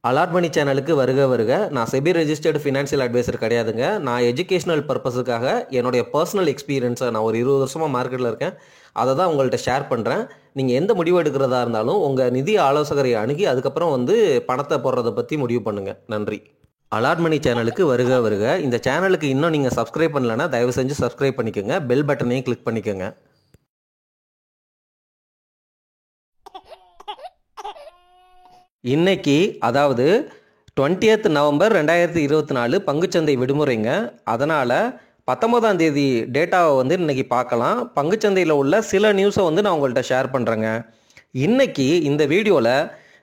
Allot மணி சேனலுக்கு வருக வருக. நான் செபி ரெஜிஸ்டர்டு ஃபினான்ஷியல் அட்வைசர் கிடையாதுங்க. நான் எஜுகேஷனல் பர்பஸுக்காக என்னுடைய பர்சனல் எக்ஸ்பீரியன்ஸை நான் ஒரு 20 வருஷமாக மார்க்கெட்டில் இருக்கேன், அதை தான் உங்கள்கிட்ட ஷேர் பண்ணுறேன். நீங்கள் எந்த முடிவு எடுக்கிறதா இருந்தாலும் உங்கள் நிதி ஆலோசகரை அணுகி அதுக்கப்புறம் பணத்தை போடுறதை பற்றி முடிவு பண்ணுங்கள். நன்றி. அலாட் மணி சேனலுக்கு வருக வருக. இந்த சேனலுக்கு இன்னும் நீங்கள் சப்ஸ்கிரைப் பண்ணலன்னா தயவு செஞ்சு சப்ஸ்கிரைப் பண்ணிக்கோங்க, பெல் பட்டனையும் கிளிக் பண்ணிக்கோங்க. இன்னைக்கு அதாவது 20th நவம்பர் 2024 பங்குச்சந்தை விடுமுறைங்க. அதனால் 19ஆம் தேதி டேட்டாவை இன்றைக்கி பார்க்கலாம். பங்குச்சந்தையில் உள்ள சில நியூஸை நான் உங்கள்கிட்ட ஷேர் பண்ணுறேங்க. இன்றைக்கி இந்த வீடியோவில்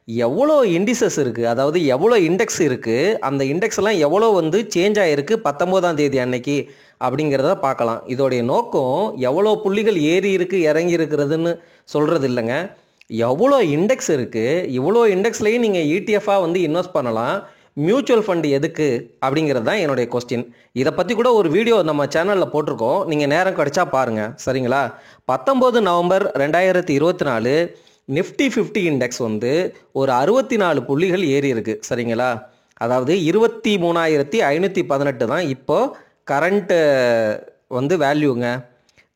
எவ்வளோ இண்டிசஸ் இருக்குது, அதாவது எவ்வளோ இண்டெக்ஸ் இருக்குது, அந்த இண்டெக்ஸ் எல்லாம் எவ்வளோ சேஞ்ச் ஆகிருக்கு 19ஆம் தேதி அன்னைக்கு அப்படிங்கிறத பார்க்கலாம். இதோடைய நோக்கம் எவ்வளோ புள்ளிகள் ஏறி இருக்குது இறங்கி இருக்கிறதுன்னு சொல்கிறது இல்லைங்க, எவ்வளோ இண்டெக்ஸ் இருக்குது, இவ்வளோ இண்டெக்ஸ்லேயும் நீங்கள் இடிஎஃபாக இன்வெஸ்ட் பண்ணலாம். மியூச்சுவல் ஃபண்டு எதுக்கு அப்படிங்கிறது தான் என்னுடைய கொஸ்டின். இதை பற்றி கூட ஒரு வீடியோ நம்ம சேனலில் போட்டிருக்கோம், நீங்கள் நேரம் கிடைச்சா பாருங்கள், சரிங்களா? 19 நவம்பர் 2024 நிஃப்டி 50 இண்டெக்ஸ் ஒரு 64 புள்ளிகள் ஏறி இருக்குது, சரிங்களா? அதாவது 23,518 தான் இப்போது கரண்ட்டு வேல்யூங்க.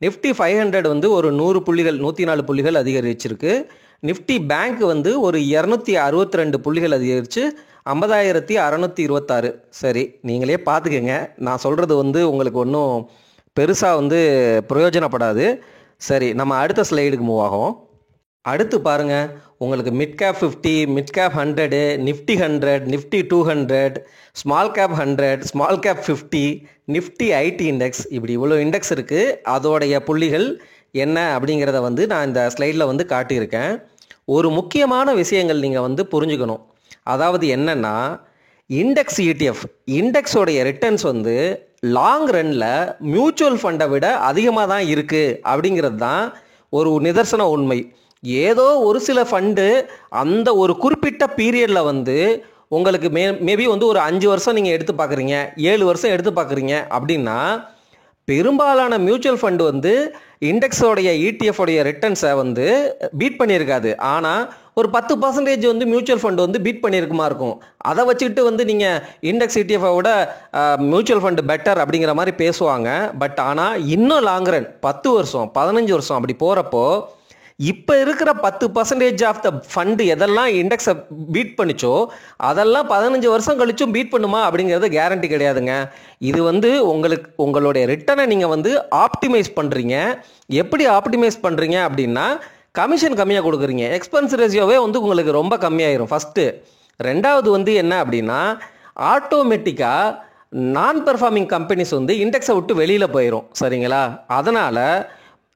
நிஃப்டி 500 ஒரு 100 புள்ளிகள் 104 புள்ளிகள் அதிகரிச்சிருக்கு. நிஃப்டி பேங்க் ஒரு 262 புள்ளிகள் அதிகரித்து 50,626. சரி, நீங்களே பார்த்துக்கங்க. நான் சொல்கிறது உங்களுக்கு ஒன்றும் பெருசாக பிரயோஜனப்படாது. சரி, நம்ம அடுத்த ஸ்லைடுக்கு மூவ் ஆகும். அடுத்து பாருங்கள், உங்களுக்கு mid cap 50, mid cap 100, Nifty 100, Nifty 200, small cap 100, small cap 50, Nifty ID index, இப்படி இவ்வளோ இண்டெக்ஸ் இருக்குது. அதோடைய புள்ளிகள் என்ன அப்படிங்கிறத நான் இந்த ஸ்லைடில் காட்டியிருக்கேன். ஒரு முக்கியமான விஷயங்கள் நீங்கள் புரிஞ்சுக்கணும். அதாவது என்னென்னா, இண்டெக்ஸ் இடிஎஃப் இண்டெக்ஸோடைய ரிட்டர்ன்ஸ் லாங் ரன்னில் மியூச்சுவல் ஃபண்டை விட அதிகமாக தான் இருக்குது அப்படிங்கிறது தான் ஒரு நிதர்சன உண்மை. ஏதோ ஒரு சில ஃபண்டு அந்த ஒரு குறிப்பிட்ட பீரியடில் உங்களுக்கு மேபி ஒரு 5 வருஷம் நீங்கள் எடுத்து பார்க்குறீங்க, 7 வருஷம் எடுத்து பார்க்குறீங்க அப்படின்னா, பெரும்பாலான மியூச்சுவல் ஃபண்டு இண்டெக்ஸோடைய இடிஎஃபோடைய ரிட்டர்ன்ஸை பீட் பண்ணியிருக்காது. ஆனால் ஒரு 10% மியூச்சுவல் ஃபண்டு பீட் பண்ணியிருக்குமா இருக்கும். அதை வச்சுக்கிட்டு நீங்கள் இண்டெக்ஸ் இடிஎஃபை விட மியூச்சுவல் ஃபண்டு பெட்டர் அப்படிங்கிற மாதிரி பேசுவாங்க. பட் ஆனால் இன்னும் லாங் ரன் 10 வருஷம் 15 வருஷம் அப்படி போகிறப்போ இப்போ இருக்கிற 10% ஆஃப் த ஃபண்டு எதெல்லாம் இண்டெக்ஸை பீட் பண்ணிச்சோ அதெல்லாம் 15 வருஷம் கழிச்சும் பீட் பண்ணுமா அப்படிங்கிறது கேரண்டி கிடையாதுங்க. இது உங்களுடைய ரிட்டர்னை நீங்கள் ஆப்டிமைஸ் பண்ணுறீங்க. எப்படி ஆப்டிமைஸ் பண்ணுறீங்க அப்படின்னா, கமிஷன் கம்மியாக கொடுக்குறீங்க, எக்ஸ்பென்ஸ் ரேஷியோவே உங்களுக்கு ரொம்ப கம்மியாயிரும் ஃபஸ்ட்டு. ரெண்டாவது என்ன அப்படின்னா, ஆட்டோமேட்டிக்காக நான் பெர்ஃபார்மிங் கம்பெனிஸ் இண்டெக்ஸை விட்டு வெளியில் போயிடும், சரிங்களா? அதனால்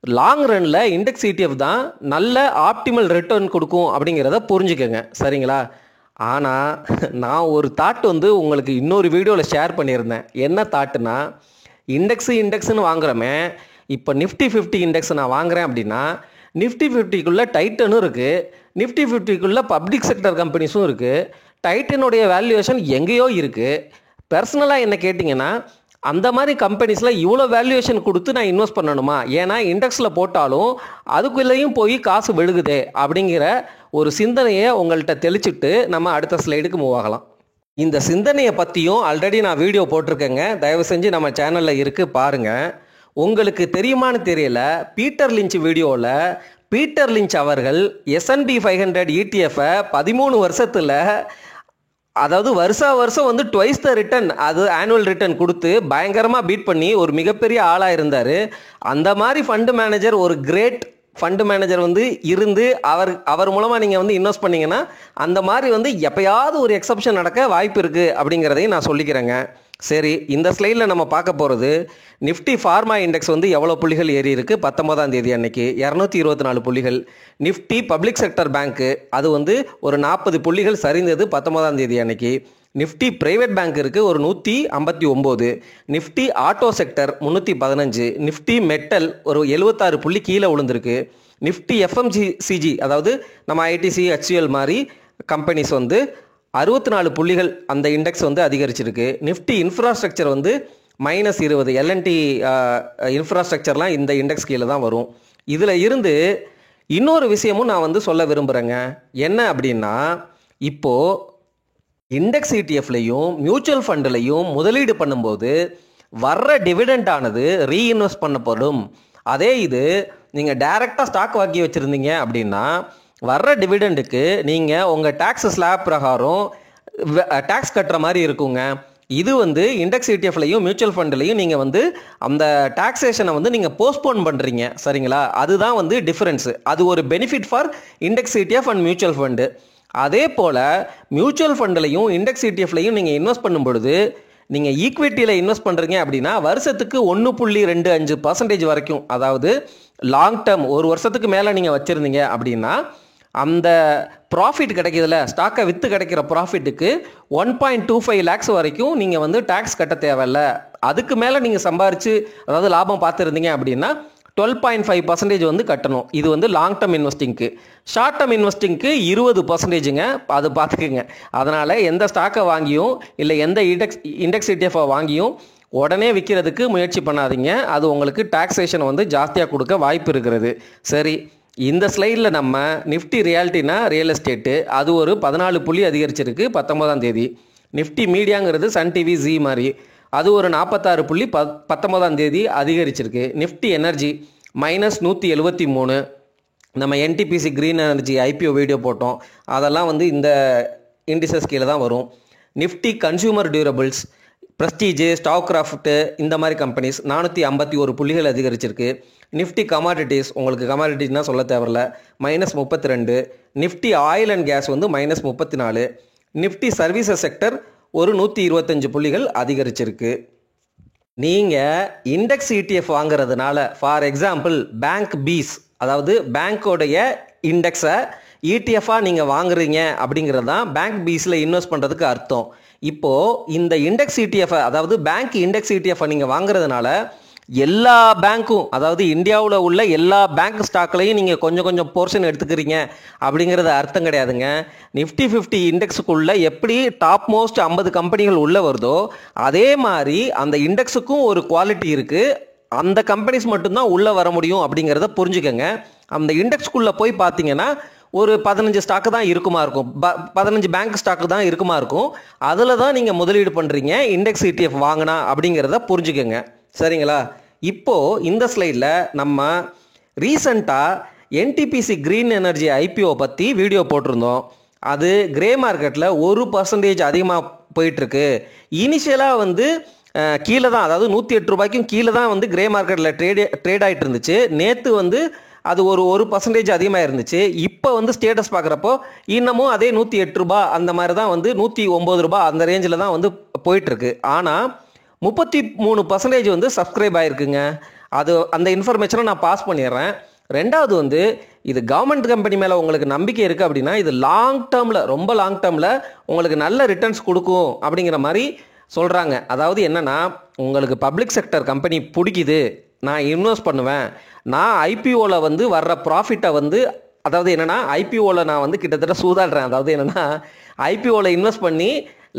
லாங் ரன்னில் இண்டெக்ஸ் இடிஎஃப் தான் நல்ல ஆப்டிமல் ரிட்டர்ன் கொடுக்கும் அப்படிங்கிறத புரிஞ்சுக்கங்க, சரிங்களா? ஆனால் நான் ஒரு தாட் உங்களுக்கு இன்னொரு வீடியோவில் ஷேர் பண்ணியிருந்தேன். என்ன தாட்டுனா, இண்டெக்ஸ்னு வாங்குறோமே, இப்போ நிஃப்டி 50 இண்டெக்ஸ் நான் வாங்குகிறேன் அப்படின்னா, நிஃப்டி 50க்குள்ளே டைட்டனும் இருக்குது, நிஃப்டி 50க்குள்ளே பப்ளிக் செக்டர் கம்பெனிஸும் இருக்குது. டைட்டனுடைய வேல்யூவேஷன் எங்கேயோ இருக்குது. பர்சனலாக என்ன கேட்டிங்கன்னா, அந்த மாதிரி கம்பெனிஸில் இவ்வளோ வேல்யூவேஷன் கொடுத்து நான் இன்வெஸ்ட் பண்ணணுமா? ஏன்னா இண்டெக்ஸில் போட்டாலும் அதுக்குள்ளேயும் போய் காசு விழுகுதே அப்படிங்கிற ஒரு சிந்தனையை உங்கள்கிட்ட தெளிச்சுட்டு நம்ம அடுத்த ஸ்லைடுக்கு மூவ் ஆகலாம். இந்த சிந்தனையை பற்றியும் ஆல்ரெடி நான் வீடியோ போட்டிருக்கேங்க, தயவு செஞ்சு நம்ம சேனலில் இருக்குது பாருங்கள். உங்களுக்கு தெரியுமான்னு தெரியல, பீட்டர் லிஞ்ச் வீடியோவில் பீட்டர் லிஞ்ச் அவர்கள் S&P 500 ETF 13 வருஷத்தில், அதாவது வருஷம் ட்வைஸ் த ரிட்டர்ன், அது ஆனுவல் ரிட்டர்ன் கொடுத்து பயங்கரமாக பீட் பண்ணி ஒரு மிகப்பெரிய ஆளாக இருந்தார். அந்த மாதிரி ஃபண்டு மேனேஜர், ஒரு கிரேட் ஃபண்டு மேனேஜர் இருந்து அவர் மூலமாக நீங்கள் இன்வெஸ்ட் பண்ணிங்கன்னா அந்த மாதிரி எப்போயாவது ஒரு எக்ஸப்ஷன் நடக்க வாய்ப்பு இருக்குது அப்படிங்கிறதையும் நான் சொல்லிக்கிறேங்க. சரி, இந்த ஸ்லைடில் நம்ம பார்க்க போகிறது நிஃப்டி ஃபார்மா இண்டெக்ஸ் எவ்வளோ புள்ளிகள் ஏறி இருக்குது 19ஆம் தேதி அன்னைக்கு 224 புள்ளிகள். நிஃப்டி பப்ளிக் செக்டர் பேங்க்கு அது ஒரு 40 புள்ளிகள் சரிந்தது 19ஆம் தேதி அன்னைக்கு. நிஃப்டி பிரைவேட் பேங்க் இருக்குது ஒரு 159. Nifty auto sector 315. Nifty metal ஒரு 76 புள்ளி கீழே விழுந்திருக்கு. நிஃப்டி எஃப்எம்சிஜி, அதாவது நம்ம ஐடிசி HCL மாதிரி கம்பெனிஸ் 64 புள்ளிகள் அந்த இண்டெக்ஸ் அதிகரிச்சிருக்கு. Nifty infrastructure -20. எல்என்டி இன்ஃப்ராஸ்ட்ரக்சர்லாம் இந்த இண்டெக்ஸ் கீழே தான் வரும். இதில் இருந்து இன்னொரு விஷயமும் நான் சொல்ல விரும்புகிறேங்க. என்ன அப்படின்னா, இப்போது இண்டெக்ஸ் இடிஎஃப்லையும் மியூச்சுவல் ஃபண்டுலையும் முதலீடு பண்ணும்போது வர்ற டிவிடெண்ட் ஆனது ரீஇன்வெஸ்ட் பண்ணப்படும். அதே இது நீங்கள் டைரெக்டாக ஸ்டாக் வாங்கி வச்சுருந்தீங்க அப்படின்னா வர்ற டிவிடெண்டுக்கு நீங்கள் உங்கள் டேக்ஸ் ஸ்லாப் பிரகாரம் டேக்ஸ் கட்டுற மாதிரி இருக்குங்க. இது வந்து இண்டெக்ஸ் இடிஎஃப்லையும் மியூச்சுவல் ஃபண்ட்லையும் நீங்கள் வந்து அந்த டாக்ஸேஷனை வந்து நீங்கள் போஸ்ட்போன் பண்ணுறீங்க. சரிங்களா? அதுதான் வந்து டிஃப்ரென்ஸு. அது ஒரு benefit for index ETF and mutual fund. அதே போல் மியூச்சுவல் ஃபண்ட்லையும் இண்டெக்ஸ் இடிஎஃப்லையும் நீங்கள் இன்வெஸ்ட் பண்ணும் பொழுது நீங்கள் ஈக்விட்டியில் இன்வெஸ்ட் பண்ணுறீங்க அப்படின்னா வருஷத்துக்கு 1.25% வரைக்கும், அதாவது லாங் டேர்ம் ஒரு வருஷத்துக்கு மேலே நீங்கள் வச்சுருந்தீங்க அப்படின்னா அந்த ப்ராஃபிட் கிடைக்கிறதுல ஸ்டாக்கை விற்று கிடைக்கிற ப்ராஃபிட்டுக்கு 1.25 lakhs வரைக்கும் நீங்கள் வந்து டேக்ஸ் கட்ட தேவையில்ல. அதுக்கு மேலே நீங்கள் சம்பாரித்து அதாவது லாபம் பார்த்துருந்தீங்க அப்படின்னா 12.5% வந்து கட்டணும். இது வந்து லாங் டேர்ம் இன்வெஸ்டிங்க்கு. ஷார்ட் டேர்ம் இன்வெஸ்டிங்க்கு 20%ங்க. அது பார்த்துக்குங்க. அதனால் எந்த ஸ்டாக்கை வாங்கியும் இல்லை எந்த இண்டெக்ஸ் இடிஎஃப்ஐ வாங்கியும் உடனே விற்கிறதுக்கு முயற்சி பண்ணாதீங்க. அது உங்களுக்கு டாக்ஸேஷன் வந்து ஜாஸ்தியாக கொடுக்க வாய்ப்பு இருக்கிறது. சரி, இந்த ஸ்லைடில் நம்ம நிஃப்டி ரியாலிட்டினா ரியல் எஸ்டேட்டு அது ஒரு 14 புள்ளி அதிகரிச்சிருக்கு 19ஆம் தேதி. நிஃப்டி மீடியாங்கிறது சன் டிவி ஜி மாதிரி அது ஒரு 46 புள்ளி 19ஆம் தேதி அதிகரிச்சிருக்கு. Nifty energy -173. நம்ம NTPC green energy IPO video போட்டோம், அதெல்லாம் வந்து இந்த இண்டிசஸ் கீழே தான் வரும். Nifty consumer durables, Prestige, Stove Kraft இந்த மாதிரி கம்பெனிஸ் 451 புள்ளிகள் அதிகரிச்சிருக்கு. நிஃப்டி கமாடிட்டிஸ், உங்களுக்கு கமாடிட்டிஸ்னால் சொல்ல தேவையில்ல, -32. நிஃப்டி ஆயில் அண்ட் கேஸ் வந்து -34. நிஃப்டி சர்வீசஸ் செக்டர் ஒரு 125 புள்ளிகள் அதிகரிச்சிருக்கு. நீங்கள் இண்டெக்ஸ் இடிஎஃப் வாங்குறதுனால ஃபார் எக்ஸாம்பிள் பேங்க் பீஸ், அதாவது பேங்க்கோடைய இண்டெக்ஸை இடிஎஃபாக நீங்கள் வாங்குறீங்க அப்படிங்கிறது தான் பேங்க் பீஸில் இன்வெஸ்ட் பண்ணுறதுக்கு அர்த்தம். இப்போது இந்த இண்டெக்ஸ் இடிஎஃப் அதாவது பேங்க் இண்டெக்ஸ் இடிஎஃப் நீங்கள் வாங்குறதுனால எல்லா பேங்க்கும், அதாவது இந்தியாவில் உள்ள எல்லா பேங்க் ஸ்டாக்லையும் நீங்கள் கொஞ்சம் கொஞ்சம் போர்ஷன் எடுத்துக்கிறீங்க அப்படிங்கிறது அர்த்தம் கிடையாதுங்க. நிஃப்டி 50 இண்டெக்ஸுக்குள்ளே எப்படி டாப் மோஸ்ட் 50 கம்பெனிகள் உள்ளே வருதோ அதே மாதிரி அந்த இண்டெக்ஸுக்கும் ஒரு குவாலிட்டி இருக்குது. அந்த கம்பெனிஸ் மட்டும்தான் உள்ளே வர முடியும் அப்படிங்கிறத புரிஞ்சுக்கங்க. அந்த இண்டெக்ஸ்குள்ளே போய் பார்த்தீங்கன்னா ஒரு 15 ஸ்டாக்கு தான் இருக்குமா இருக்கும், 15 பேங்க் ஸ்டாக்கு தான் இருக்குமா இருக்கும். அதில் தான் நீங்கள் முதலீடு பண்ணுறீங்க இண்டெக்ஸ் இடிஎஃப் வாங்கினா அப்படிங்கிறத புரிஞ்சுக்கங்க. சரிங்களா? இப்போது இந்த ஸ்லைடில் நம்ம ரீசண்டாக என்டிபிசி கிரீன் எனர்ஜி ஐபிஓ பற்றி வீடியோ போட்டிருந்தோம். அது கிரே மார்க்கெட்டில் 1% அதிகமாக போயிட்டுருக்கு. இனிஷியலாக வந்து கீழே தான், அதாவது 108 ரூபாய்க்கும் கீழே தான் வந்து கிரே மார்க்கெட்டில் ட்ரேட் ஆகிட்டு இருந்துச்சு. நேற்று வந்து அது ஒரு 1% அதிகமாக இருந்துச்சு. இப்போ வந்து ஸ்டேட்டஸ் பார்க்குறப்போ இன்னமும் அதே 108 ரூபாய் அந்த மாதிரி தான் வந்து 109 ரூபாய் அந்த ரேஞ்சில் தான் வந்து போயிட்டுருக்கு. ஆனால் 33% வந்து சப்ஸ்கிரைப் ஆகிருக்குங்க. அது அந்த இன்ஃபர்மேஷனை நான் பாஸ் பண்ணிடுறேன். ரெண்டாவது வந்து இது கவர்மெண்ட் கம்பெனி மேலே உங்களுக்கு நம்பிக்கை இருக்குது அப்படின்னா இது லாங் டேர்மில், ரொம்ப லாங் டேர்மில் உங்களுக்கு நல்ல ரிட்டர்ன்ஸ் கொடுக்கும் அப்படிங்கிற மாதிரி சொல்கிறாங்க. அதாவது என்னென்னா, உங்களுக்கு பப்ளிக் செக்டர் கம்பெனி பிடிக்குது, நான் இன்வெஸ்ட் பண்ணுவேன், நான் ஐபிஓவில் வந்து வர்ற ப்ராஃபிட்டை வந்து, அதாவது என்னென்னா ஐபிஓவில் நான் வந்து கிட்டத்தட்ட சூதாடுறேன். அதாவது என்னென்னா ஐபிஓவில் இன்வெஸ்ட் பண்ணி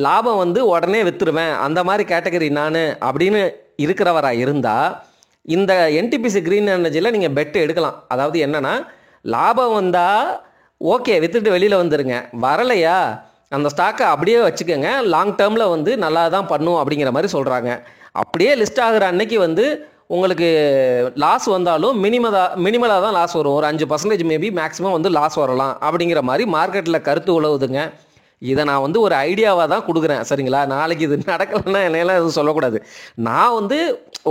லாபம் வந்து உடனே விற்றுருவேன், அந்த மாதிரி கேட்டகரி நான் அப்படின்னு இருக்கிறவராக இருந்தால் இந்த என்டிபிசி கிரீன் எனர்ஜியில் நீங்கள் பெட்டு எடுக்கலாம். அதாவது என்னென்னா லாபம் வந்தால் ஓகே விற்றுட்டு வெளியில் வந்துடுங்க, வரலையா அந்த ஸ்டாக்கை அப்படியே வச்சுக்கோங்க, லாங் டேர்மில் வந்து நல்லா தான் பண்ணும் அப்படிங்கிற மாதிரி சொல்கிறாங்க. அப்படியே லிஸ்ட் ஆகிற அன்னைக்கு வந்து உங்களுக்கு லாஸ் வந்தாலும் மினிமலாக தான் லாஸ் வரும். ஒரு 5% மேபி மேக்ஸிமம் வந்து லாஸ் வரலாம் அப்படிங்கிற மாதிரி மார்க்கெட்டில் கருத்து உழவுதுங்க. இதை நான் வந்து ஒரு ஐடியாவாக தான் கொடுக்குறேன். சரிங்களா? நாளைக்கு இது நடக்கலைன்னா என்னையெல்லாம் எதுவும் சொல்லக்கூடாது. நான் வந்து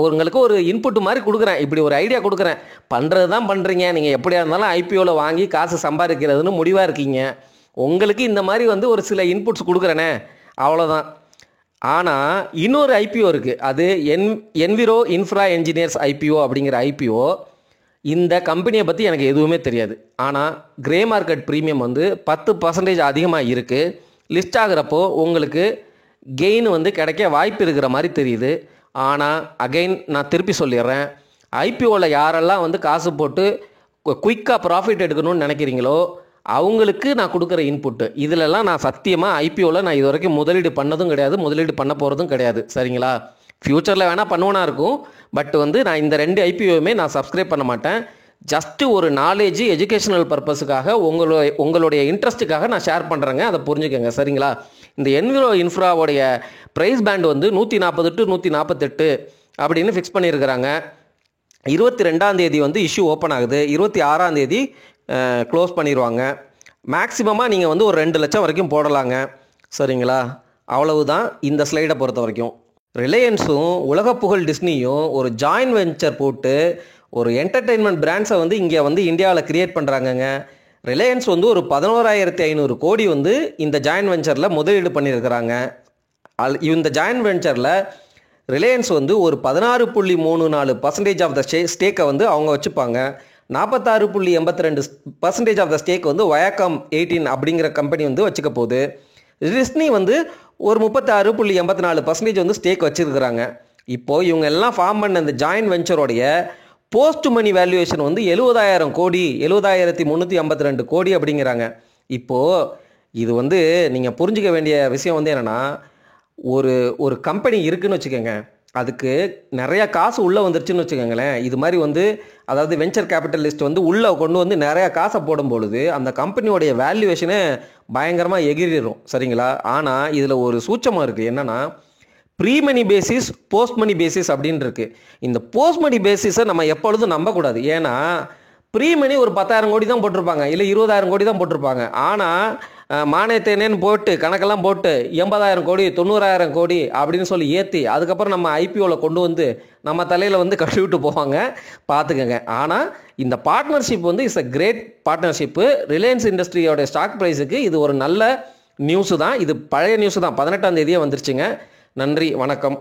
உங்களுக்கு ஒரு இன்புட் மாதிரி கொடுக்குறேன், இப்படி ஒரு ஐடியா கொடுக்குறேன், பண்ணுறது தான் பண்ணுறீங்க. நீங்கள் எப்படியா இருந்தாலும் ஐபிஓவில் வாங்கி காசு சம்பாதிக்கிறதுன்னு முடிவாக இருக்கீங்க. உங்களுக்கு இந்த மாதிரி வந்து ஒரு சில இன்புட்ஸ் கொடுக்குறேனே, அவ்வளோதான். ஆனால் இன்னொரு ஐபிஓ இருக்குது, அது என்விரோ இன்ஃப்ரா என்ஜினியர்ஸ் ஐபிஓ அப்படிங்கிற ஐபிஓ. இந்த கம்பெனியை பற்றி எனக்கு எதுவுமே தெரியாது. ஆனால் கிரே மார்க்கெட் ப்ரீமியம் வந்து 10% அதிகமாக இருக்குது. லிஸ்ட் ஆகிறப்போ உங்களுக்கு கெயின் வந்து கிடைக்க வாய்ப்பு இருக்கிற மாதிரி தெரியுது. ஆனால் அகைன் நான் திருப்பி சொல்லிடுறேன், ஐபிஓவில் யாரெல்லாம் வந்து காசு போட்டு குயிக்காக ப்ராஃபிட் எடுக்கணும்னு நினைக்கிறீங்களோ அவங்களுக்கு நான் கொடுக்குற இன்புட்டு இதிலெல்லாம் நான் சத்தியமாக ஐபிஓவில் நான் இது வரைக்கும் முதலீடு பண்ணதும் கிடையாது, முதலீடு பண்ண போகிறதும் கிடையாது. சரிங்களா? ஃப்யூச்சரில் வேணால் பண்ணுவனா இருக்கும். பட் வந்து நான் இந்த 2 ஐபிஓவுமே நான் சப்ஸ்கிரைப் பண்ண மாட்டேன். ஜஸ்ட்டு ஒரு நாலேஜ் எஜுகேஷனல் பர்பஸுக்காக உங்களுடைய இன்ட்ரெஸ்ட்டுக்காக நான் ஷேர் பண்ணுறேங்க, அதை புரிஞ்சுக்கோங்க சரிங்களா. இந்த என்விரோ இன்ஃப்ராவோடைய ப்ரைஸ் பேண்ட் வந்து 140 to 148 அப்படின்னு ஃபிக்ஸ் பண்ணியிருக்கிறாங்க. 22ஆம் தேதி வந்து இஷ்யூ ஓப்பன் ஆகுது, 26ஆம் தேதி க்ளோஸ் பண்ணிடுவாங்க. மேக்ஸிமமாக நீங்கள் வந்து ஒரு 2 லட்சம் வரைக்கும் போடலாங்க சரிங்களா. அவ்வளவுதான் இந்த ஸ்லைடை பொறுத்த வரைக்கும். ரிலையன்ஸும் உலக புகழ் டிஸ்னியும் ஒரு ஜாயின்ட் வெஞ்சர் போட்டு ஒரு என்டர்டெயின்மெண்ட் பிராண்ட்ஸை வந்து இங்கே வந்து இந்தியாவில் கிரியேட் பண்ணுறாங்கங்க. ரிலையன்ஸ் வந்து ஒரு 11,500 கோடி வந்து இந்த ஜாயின்ட் வெஞ்சரில் முதலீடு பண்ணியிருக்கிறாங்க. இந்த ஜாயின்ட் வெஞ்சரில் ரிலையன்ஸ் வந்து ஒரு 16.34% ஆஃப் த ஸ்டேக்கை வந்து அவங்க வச்சுப்பாங்க. 46.82% ஆஃப் த ஸ்டேக் வந்து வயாகாம் 18 அப்படிங்கிற கம்பெனி வந்து வச்சுக்க போகுது. டிஸ்னி வந்து ஒரு 36.84% வந்து ஸ்டேக் வச்சுருக்கிறாங்க. இப்போது இவங்க எல்லாம் ஃபார்ம் பண்ண இந்த ஜாயின்ட் வெஞ்சரோடைய போஸ்ட் மணி வேல்யூவேஷன் வந்து 70,000 கோடி, 70,352 கோடி அப்படிங்கிறாங்க. இப்போது இது வந்து நீங்கள் புரிஞ்சிக்க வேண்டிய விஷயம் வந்து என்னென்னா, ஒரு கம்பெனி இருக்குதுன்னு வச்சுக்கோங்க, அதுக்கு நிறையா காசு உள்ளே வந்துருச்சுன்னு வச்சுக்கோங்களேன். இது மாதிரி வந்து அதாவது வெஞ்சர் கேபிட்டலிஸ்ட் வந்து உள்ளே கொண்டு வந்து நிறையா காசை போடும் பொழுது அந்த கம்பெனியோடைய வேல்யூவேஷனே பயங்கரமாக எகிரிடும் சரிங்களா. ஆனால் இதில் ஒரு சூட்சமாக இருக்குது, என்னென்னா ப்ரீ மணி பேசிஸ் போஸ்ட் மணி பேசிஸ் அப்படின்னு இருக்குது. இந்த போஸ்ட் மணி பேசிஸை நம்ம எப்பொழுதும் நம்பக்கூடாது. ஏன்னா ப்ரீ மணி ஒரு 10,000 கோடி தான் போட்டிருப்பாங்க, இல்லை 20,000 கோடி தான் போட்டிருப்பாங்க. ஆனால் மானியத்தேனேன்னு போட்டு கணக்கெல்லாம் போட்டு 80,000 கோடி 90,000 கோடி அப்படின்னு சொல்லி ஏற்றி அதுக்கப்புறம் நம்ம ஐபிஓவில் கொண்டு வந்து நம்ம தலையில் வந்து கழுவிட்டு போவாங்க, பார்த்துக்கங்க. ஆனால் இந்த பார்ட்னர்ஷிப் வந்து it's a great partnership. Reliance இண்டஸ்ட்ரியோட ஸ்டாக் ப்ரைஸுக்கு இது ஒரு நல்ல நியூஸு தான். இது பழைய நியூஸு தான், 18ஆம் தேதியே வந்துருச்சுங்க. நன்றி, வணக்கம்.